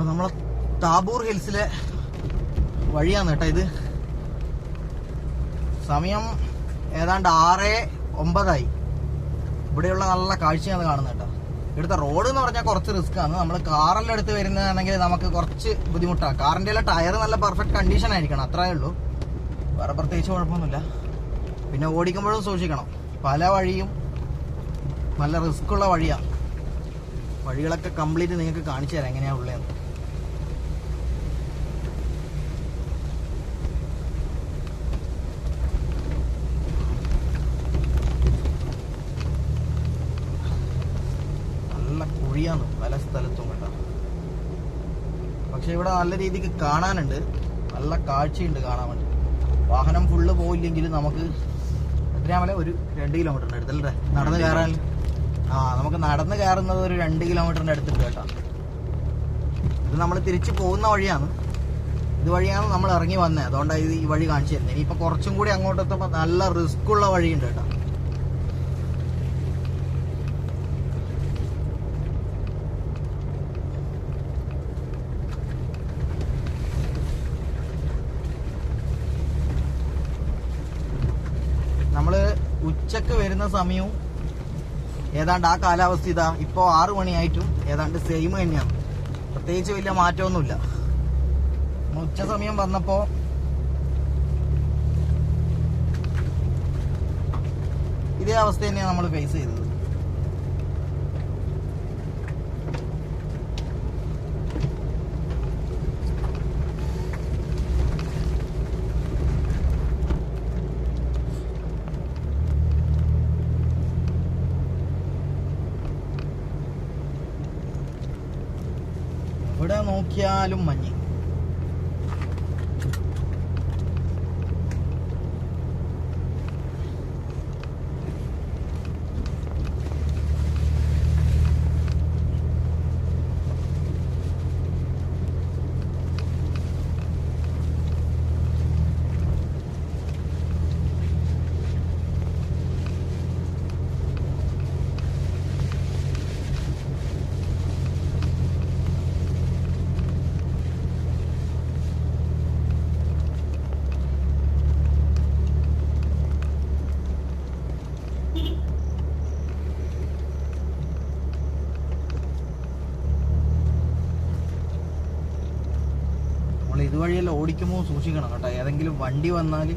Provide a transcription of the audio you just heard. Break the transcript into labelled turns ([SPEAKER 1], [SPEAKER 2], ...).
[SPEAKER 1] അപ്പൊ നമ്മളെ താബൂർ ഹിൽസിലെ വഴിയാണ് കേട്ടോ ഇത്. സമയം ഏതാണ്ട് 6:09. ഇവിടെയുള്ള നല്ല കാഴ്ചയാണ് കാണുന്നത് കേട്ടോ. ഇവിടുത്തെ റോഡ് എന്ന് പറഞ്ഞാൽ കുറച്ച് റിസ്ക് ആണ്. നമ്മൾ കാറെല്ലാം എടുത്ത് വരുന്നതാണെങ്കിൽ നമുക്ക് കുറച്ച് ബുദ്ധിമുട്ടാണ്. കാറിന്റെ എല്ലാം ടയർ നല്ല പെർഫെക്റ്റ് കണ്ടീഷൻ ആയിരിക്കണം, അത്രയേ ഉള്ളൂ. വേറെ പ്രത്യേകിച്ച് കുഴപ്പമൊന്നുമില്ല. പിന്നെ ഓടിക്കുമ്പോഴും സൂക്ഷിക്കണം. പല വഴിയും നല്ല റിസ്ക് ഉള്ള വഴിയാണ്. വഴികളൊക്കെ കംപ്ലീറ്റ് നിങ്ങൾക്ക് കാണിച്ചു തരാം എങ്ങനെയാ ഉള്ളതെന്ന്. നല്ല കുഴിയാണ് പല സ്ഥലത്തും കേട്ടോ. പക്ഷെ ഇവിടെ നല്ല രീതിക്ക് കാണാനുണ്ട്, നല്ല കാഴ്ചയുണ്ട് കാണാൻ വേണ്ടി. വാഹനം ഫുള്ള് പോയില്ലെങ്കിൽ നമുക്ക് എത്രയാമല്ലേ, ഒരു 2 കിലോമീറ്ററിന്റെ അടുത്തല്ലേ നടന്ന് കയറാൻ. നമുക്ക് നടന്ന് കയറുന്നത് ഒരു 2 കിലോമീറ്ററിന്റെ അടുത്തുണ്ട് കേട്ടോ. ഇത് നമ്മൾ തിരിച്ചു പോകുന്ന വഴിയാണ്. ഇതുവഴിയാണ് നമ്മൾ ഇറങ്ങി വന്നത്, അതുകൊണ്ടാണ് ഈ വഴി കാണിച്ചു തരുന്നത്. ഇനിയിപ്പോൾ കുറച്ചും കൂടി അങ്ങോട്ട് എത്തുമ്പോൾ നല്ല റിസ്ക് ഉള്ള വഴിയുണ്ട് കേട്ടോ. നമ്മള് ഉച്ചക്ക് വരുന്ന സമയവും ഏതാണ്ട് ആ കാലാവസ്ഥ ഇതാ ഇപ്പോൾ 6 മണിയായിട്ടും ഏതാണ്ട് സെയിം തന്നെയാണ്. പ്രത്യേകിച്ച് വലിയ മാറ്റമൊന്നുമില്ല. ഉച്ച സമയം വന്നപ്പോ ഇതേ അവസ്ഥ തന്നെയാണ് നമ്മൾ ഫേസ് ചെയ്തത്. ഇവിടെ നോക്കിയാലും മഞ്ഞ്. ഇതുവഴിയെല്ലാം ഓടിക്കുമ്പോൾ സൂക്ഷിക്കണം കേട്ടോ. ഏതെങ്കിലും വണ്ടി വന്നാൽ